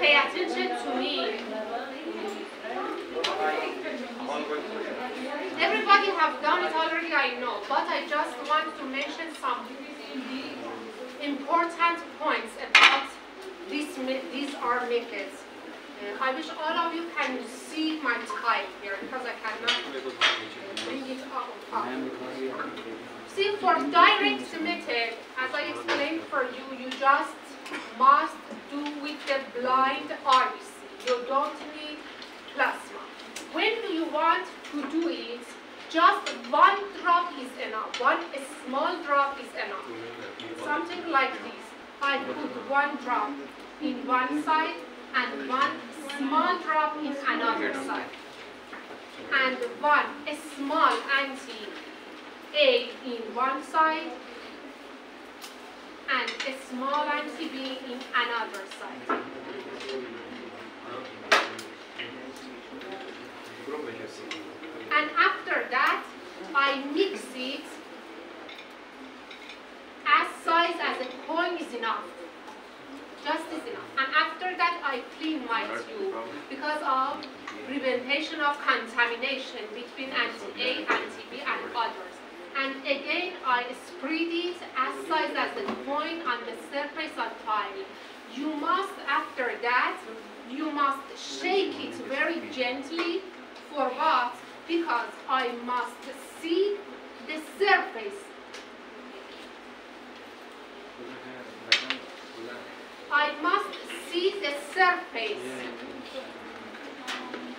pay attention to me. Everybody have done it already, I know, but I just want to mention some important points about these are methods. I wish all of you can see my type here because I cannot bring it up. See, for direct method, as I explained for you, you just must do with the blind RBC. You don't need plasma. When you want to do it, just one drop is enough. One small drop is enough. Something like this. I put one drop in one side and one small drop in another side. And one small anti-A in one side and a small anti-B in another side. And after that, I mix it as size as a coin is enough. Just is enough. And after that, I clean my tube because of prevention of contamination between anti-A, anti-B, and others. And again, I spread it as size as a coin on the surface of tile. You must, after that, you must shake it very gently. For what? Because I must see the surface. I must see the surface.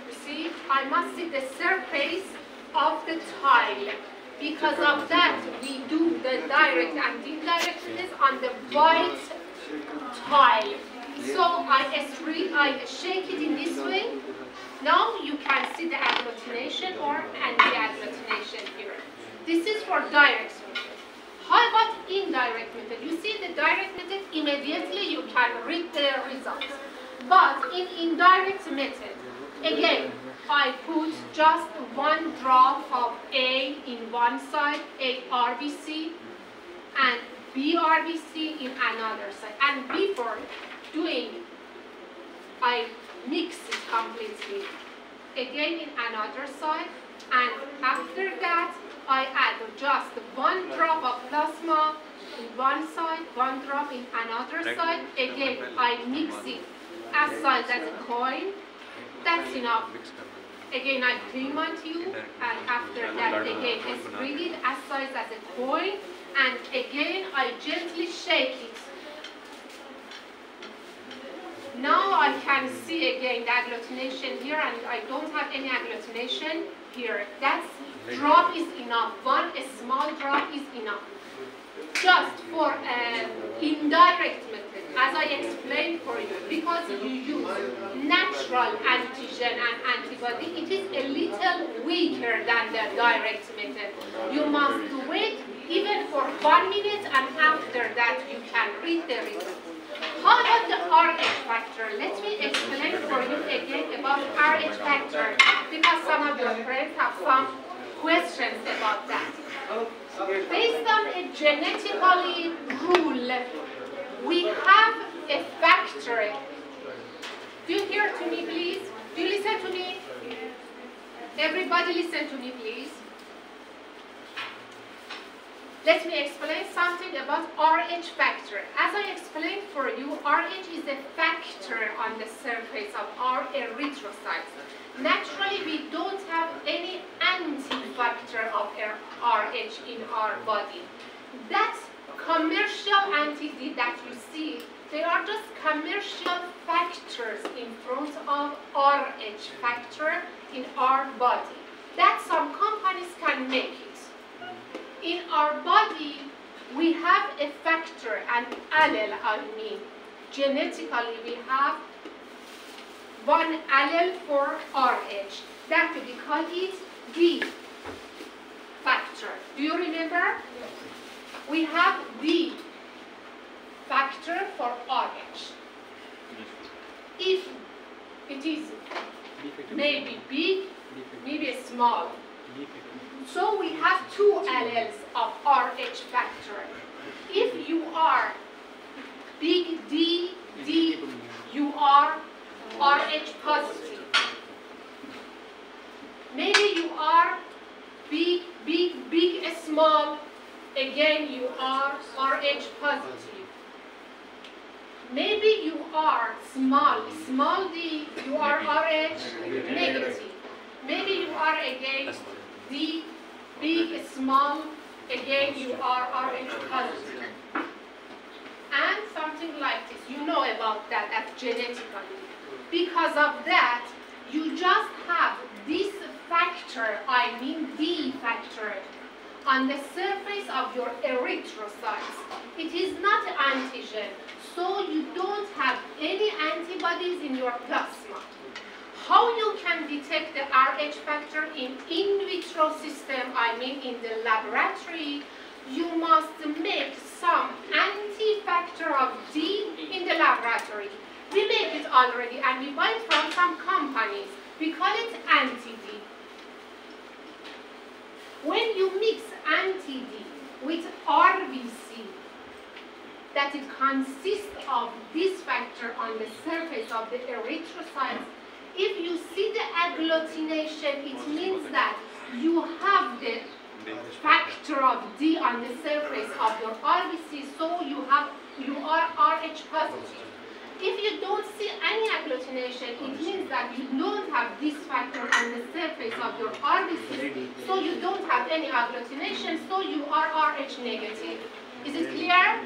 You see, I must see the surface of the tile. Because of that, we do the direct and indirect methods on the white tile. So I shake it in this way. Now you can see the agglutination or anti-agglutination here. This is for direct method. How about indirect method? You see the direct method, immediately you can read the results. But in indirect method, again, I put just one drop of A in one side, A RBC, and B RBC in another side. And before doing, I mix it completely. Again in another side, and after that, I add just one drop of plasma in one side, one drop in another side. Again, I mix it as size as a coin. That's enough. Again, I clean my tube, and after that, again, I spread it as size as a coin, and again, I gently shake it. Now I can see again the agglutination here, and I don't have any agglutination here. That drop is enough. One small drop is enough. Just for indirect method, as I explained for you, because you use natural antigen and antibody, it is a little weaker than the direct method. You must wait even for 1 minute, and after that you can read the results. How about the RH factor? Let me explain for you again about RH factor, because some of your friends have some questions about that. Based on a genetically rule, we have a factor. Do you hear to me, please? Do you listen to me? Everybody listen to me, please. Let me explain something about RH factor. As I explained for you, RH is a factor on the surface of our erythrocytes. Naturally, we don't have any anti-factor of RH in our body. That commercial antibody that you see, they are just commercial factors in front of RH factor in our body. That some companies can make it. In our body, we have a factor, an allele, I mean. Genetically, we have one allele for RH. That we call it D factor. Do you remember? We have D factor for RH. If it is maybe big, maybe small. So we have two alleles of RH factor. If you are big D, you are Rh positive. Maybe you are big, big, big, small. Again, you are Rh positive. Maybe you are small, small d, you are Rh negative. Maybe you are again d, big, small, again you are Rh positive. And something like this, you know about that, that's genetically. Because of that, you just have this factor, I mean D factor, on the surface of your erythrocytes. It is not antigen, so you don't have any antibodies in your plasma. How you can detect the Rh factor in vitro system, I mean in the laboratory, you must make some anti-factor of D in the laboratory. We make it already and we buy it from some companies. We call it anti-D. When you mix anti-D with RBC, that it consists of this factor on the surface of the erythrocytes, if you see the agglutination, it means that you have the factor of D on the surface of your RBC, so you are Rh positive. If you don't see any agglutination, it means that you don't have this factor on the surface of your RBC, so you don't have any agglutination, so you are Rh negative. Is it clear?